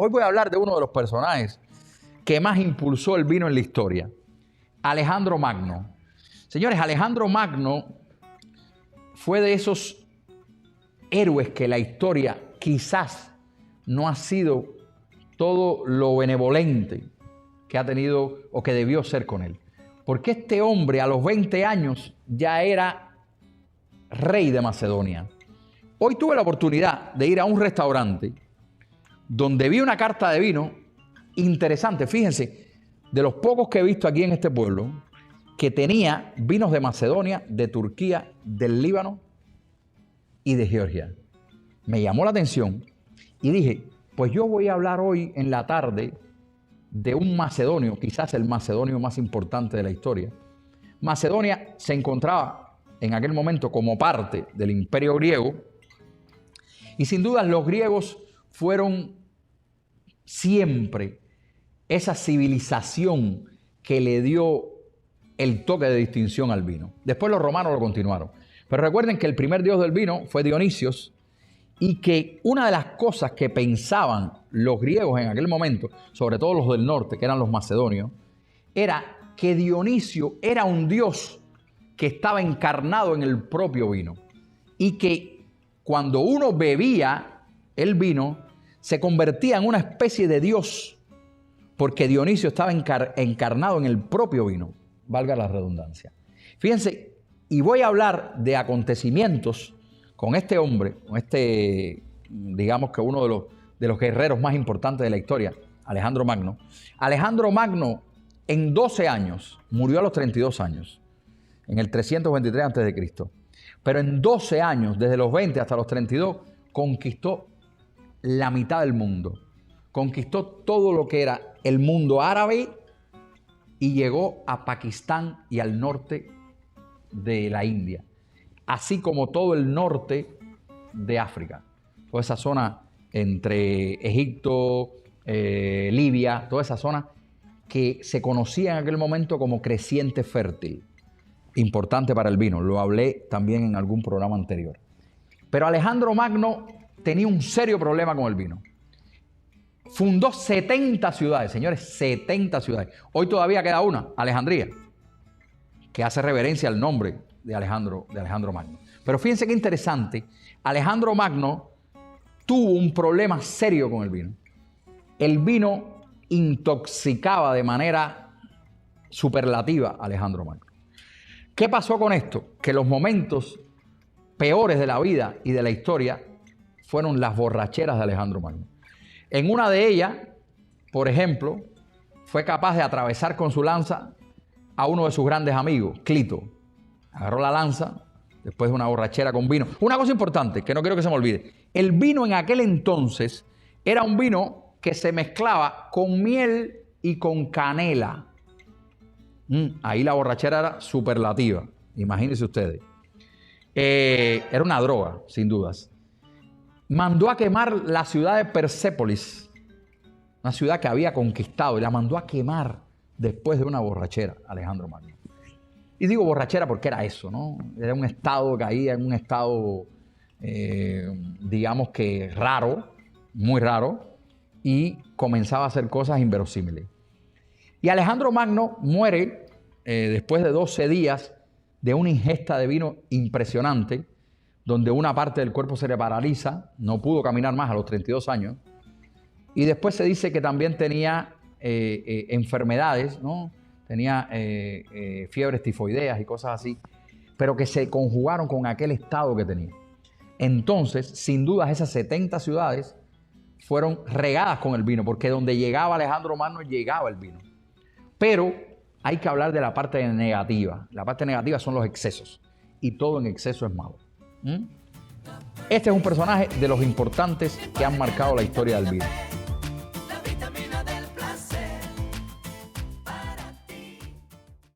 Hoy voy a hablar de uno de los personajes que más impulsó el vino en la historia, Alejandro Magno. Señores, Alejandro Magno fue de esos héroes que la historia quizás no ha sido todo lo benevolente que ha tenido o que debió ser con él. Porque este hombre a los 20 años ya era rey de Macedonia. Hoy tuve la oportunidad de ir a un restaurante donde vi una carta de vino interesante. Fíjense, de los pocos que he visto aquí en este pueblo, que tenía vinos de Macedonia, de Turquía, del Líbano y de Georgia. Me llamó la atención y dije, pues yo voy a hablar hoy en la tarde de un macedonio, quizás el macedonio más importante de la historia. Macedonia se encontraba en aquel momento como parte del imperio griego y sin duda los griegos fueron siempre esa civilización que le dio el toque de distinción al vino. Después los romanos lo continuaron. Pero recuerden que el primer dios del vino fue Dionisio y que una de las cosas que pensaban los griegos en aquel momento, sobre todo los del norte, que eran los macedonios, era que Dionisio era un dios que estaba encarnado en el propio vino y que cuando uno bebía el vino se convertía en una especie de dios porque Dionisio estaba encarnado en el propio vino, valga la redundancia. Fíjense, y voy a hablar de acontecimientos con este hombre, con este, digamos que uno de los guerreros más importantes de la historia, Alejandro Magno. Alejandro Magno en 12 años, murió a los 32 años, en el 323 a.C. Pero en 12 años, desde los 20 hasta los 32, conquistó la mitad del mundo. Conquistó todo lo que era el mundo árabe y llegó a Pakistán y al norte de la India, así como todo el norte de África, toda esa zona entre Egipto, Libia, toda esa zona que se conocía en aquel momento como creciente fértil, importante para el vino. Lo hablé también en algún programa anterior. Pero Alejandro Magno tenía un serio problema con el vino. Fundó 70 ciudades, señores, 70 ciudades. Hoy todavía queda una, Alejandría, que hace reverencia al nombre de Alejandro Magno. Pero fíjense qué interesante, Alejandro Magno tuvo un problema serio con el vino. El vino intoxicaba de manera superlativa a Alejandro Magno. ¿Qué pasó con esto? Que los momentos peores de la vida y de la historia fueron las borracheras de Alejandro Magno. En una de ellas, por ejemplo, fue capaz de atravesar con su lanza a uno de sus grandes amigos, Clito. Agarró la lanza después de una borrachera con vino. Una cosa importante que no quiero que se me olvide. El vino en aquel entonces era un vino que se mezclaba con miel y con canela. Ahí la borrachera era superlativa. Imagínense ustedes. Era una droga, sin dudas. Mandó a quemar la ciudad de Persépolis, una ciudad que había conquistado, y la mandó a quemar después de una borrachera, Alejandro Magno. Y digo borrachera porque era eso, ¿no? Era un estado, caía en un estado, digamos que raro, muy raro, y comenzaba a hacer cosas inverosímiles. Y Alejandro Magno muere después de 12 días de una ingesta de vino impresionante, donde una parte del cuerpo se le paraliza, no pudo caminar más a los 32 años, y después se dice que también tenía enfermedades, ¿no? Tenía fiebres tifoideas y cosas así, pero que se conjugaron con aquel estado que tenía. Entonces, sin dudas, esas 70 ciudades fueron regadas con el vino, porque donde llegaba Alejandro Magno, llegaba el vino. Pero hay que hablar de la parte negativa. La parte negativa son los excesos, y todo en exceso es malo. Este es un personaje de los importantes que han marcado la historia del vino.